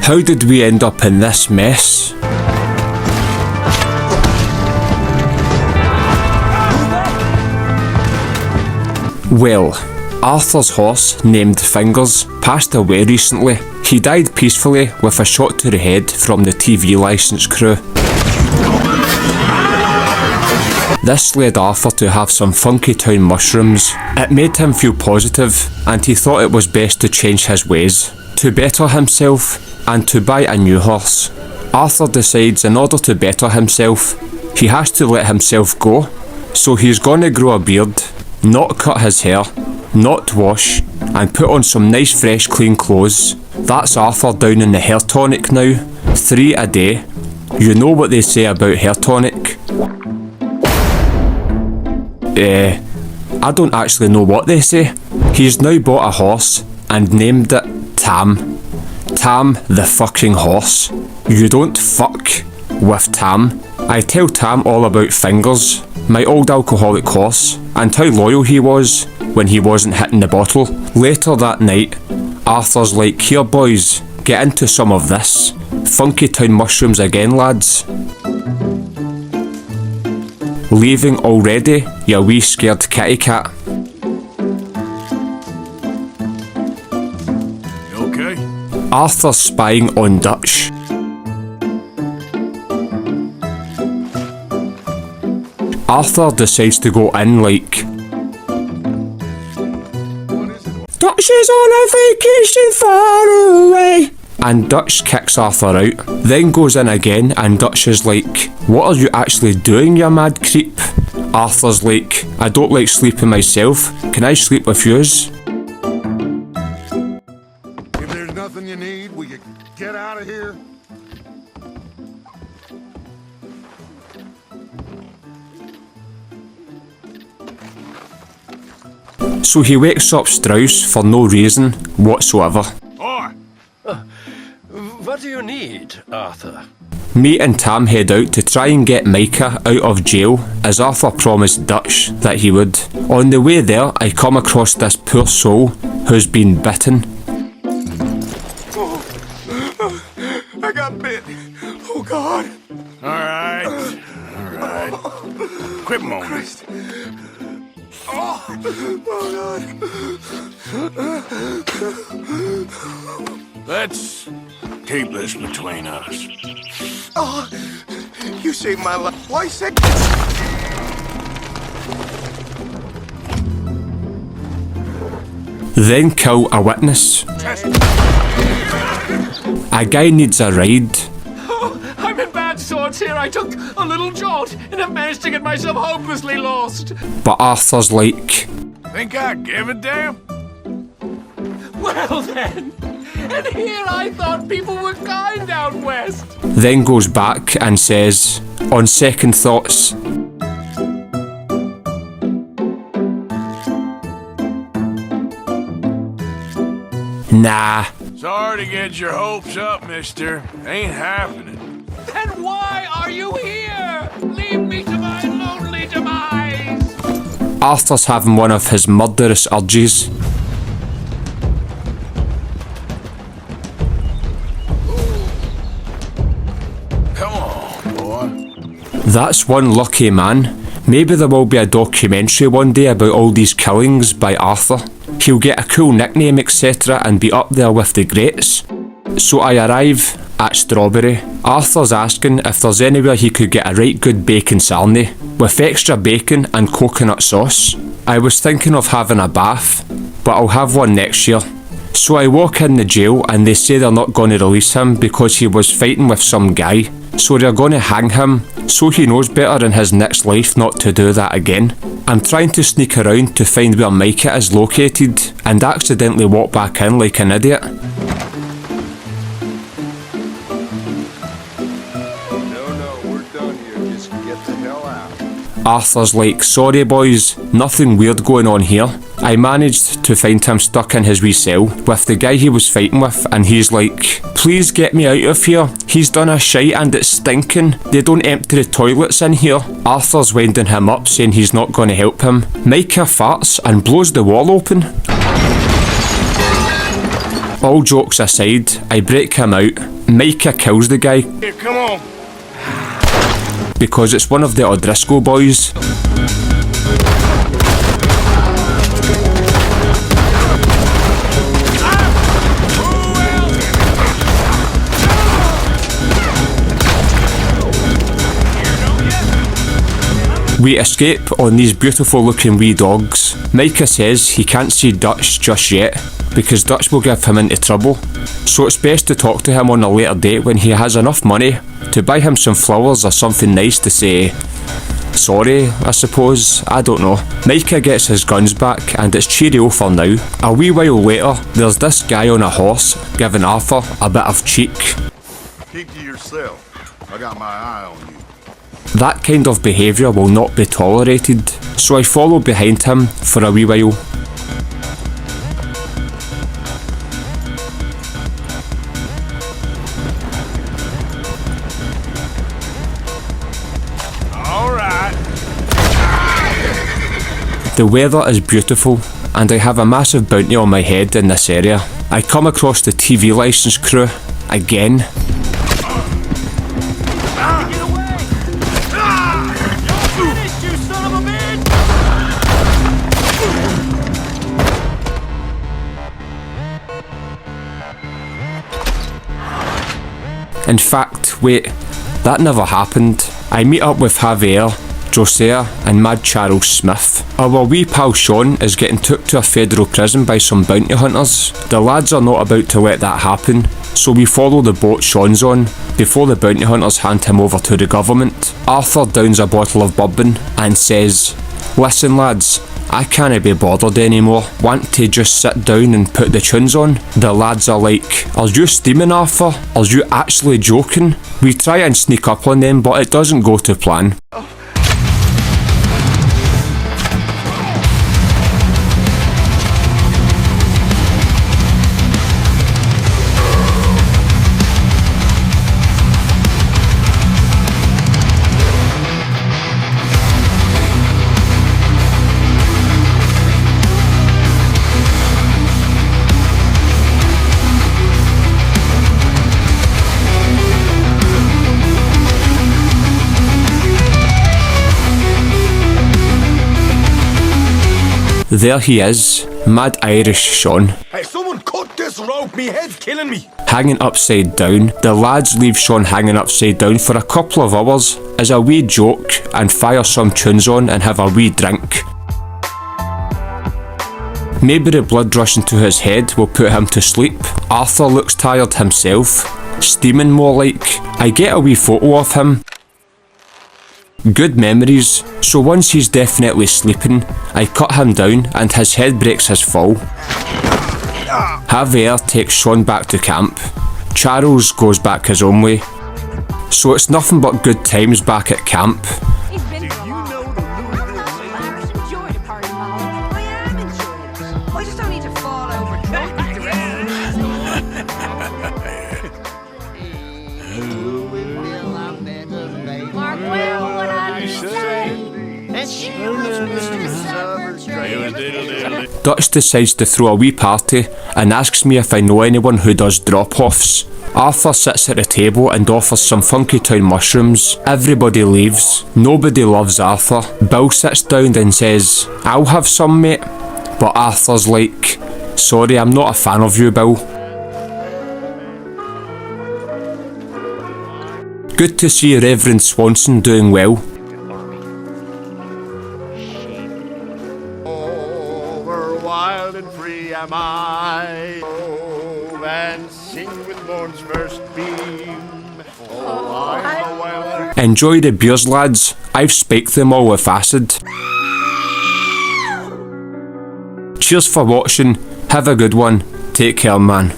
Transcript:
How did we end up in this mess? Well, Arthur's horse, named Fingers, passed away recently. He died peacefully with a shot to the head from the TV licence crew. This led Arthur to have some funky town mushrooms. It made him feel positive, and he thought it was best to change his ways, to better himself, and to buy a new horse. Arthur decides in order to better himself, he has to let himself go, so he's gonna grow a beard, not cut his hair, not wash, and put on some nice fresh clean clothes. That's Arthur down in the hair tonic now, 3 a day. You know what they say about hair tonic? I don't actually know what they say. He's now bought a horse and named it Tam. Tam the fucking horse. You don't fuck with Tam. I tell Tam all about Fingers, my old alcoholic horse, and how loyal he was when he wasn't hitting the bottle. Later that night, Arthur's like, "Here boys, get into some of this. Funky town mushrooms again, lads." Leaving already, you wee scared kitty cat. You okay? Arthur's spying on Dutch. Arthur decides to go in like, "Dutch is on a vacation far away." And Dutch kicks Arthur out, then goes in again and Dutch is like, "What are you actually doing, you mad creep?" Arthur's like, "I don't like sleeping myself, can I sleep with yous?" If there's nothing you need, we can get out of here. So he wakes up Strauss for no reason whatsoever. What do you need, Arthur? Me and Tam head out to try and get Micah out of jail, as Arthur promised Dutch that he would. On the way there, I come across this poor soul who's been bitten. I got bit. Oh, God. All right. Quit moaning. Oh, God. Let's keep this between us. Oh, you saved my life. Why say? Then kill a witness. A guy needs a ride. Oh, I'm in bad sorts here. I took a little jolt and have managed to get myself hopelessly lost. But Arthur's like, Think I give a damn? Well then, and here I thought people were kind out west. then goes back and says, on second thoughts, nah. Sorry to get your hopes up, mister. Ain't happening. Then why are you here? Leave me to my lonely demise. Arthur's having one of his murderous urges. Come on, boy. That's one lucky man. Maybe there will be a documentary one day about all these killings by Arthur. He'll get a cool nickname, etc., and be up there with the greats. So I arrive at Strawberry. Arthur's asking if there's anywhere he could get a right good bacon sarnie with extra bacon and coconut sauce. I was thinking of having a bath, but I'll have one next year. So I walk in the jail and they say they're not going to release him because he was fighting with some guy. So they're going to hang him, so he knows better in his next life not to do that again. I'm trying to sneak around to find where Micah is located and accidentally walk back in like an idiot. No, we're done here. Just get the hell out. Arthur's like, sorry boys, nothing weird going on here. I managed to find him stuck in his wee cell with the guy he was fighting with, and he's like, please get me out of here. He's done a shite and it's stinking. They don't empty the toilets in here. Arthur's winding him up, saying he's not going to help him. Micah farts and blows the wall open. All jokes aside, I break him out. Micah kills the guy Here, come on. because it's one of the O'Driscoll boys. We escape on these beautiful looking wee dogs. Micah says he can't see Dutch just yet because Dutch will give him into trouble, so it's best to talk to him on a later date when he has enough money to buy him some flowers or something nice to say sorry, I suppose. I don't know. Micah gets his guns back and it's cheerio for now. A wee while later, there's this guy on a horse giving Arthur a bit of cheek. Keep to yourself. I got my eye on you. That kind of behaviour will not be tolerated, so I follow behind him for a wee while. Alright. The weather is beautiful and I have a massive bounty on my head in this area. I come across the TV licence crew again. In fact, wait, that never happened. I meet up with Javier, Josiah and Mad Charles Smith. Our wee pal Sean is getting took to a federal prison by some bounty hunters. The lads are not about to let that happen, so we follow the boat Sean's on before the bounty hunters hand him over to the government. Arthur downs a bottle of bourbon and says, "Listen lads, I can't be bothered anymore. Want to just sit down and put the tunes on?" The lads are like, "Are you steaming, Arthur? Are you actually joking?" We try and sneak up on them, but it doesn't go to plan. There he is, Mad Irish Sean. Hey, someone cut this rope. Me head's killing me. Hanging upside down. The lads leave Sean hanging upside down for a couple of hours as a wee joke and fire some tunes on and have a wee drink. Maybe the blood rushing to his head will put him to sleep. Arthur looks tired himself, steaming more like. I get a wee photo of him. Good memories, so once he's definitely sleeping, I cut him down and his head breaks his fall. Javier takes Sean back to camp. Charles goes back his own way. So it's nothing but good times back at camp. He's been for a while. I enjoy the party, Molly. I am enjoying it. I just don't need to fall over drunk and Mark, well, what I say. And she was mistress of her trade. Dutch decides to throw a wee party and asks me if I know anyone who does drop-offs. Arthur sits at the table and offers some Funky Town mushrooms. Everybody leaves. Nobody loves Arthur. Bill sits down and says, "I'll have some, mate." But Arthur's like, "Sorry, I'm not a fan of you, Bill." Good to see Reverend Swanson doing well. Over wild and free am I, oh, and sing with morn's first beam. Oh, I'm a wild. Enjoy the beers, lads. I've spiked them all with acid. Cheers for watching. Have a good one. Take care, man.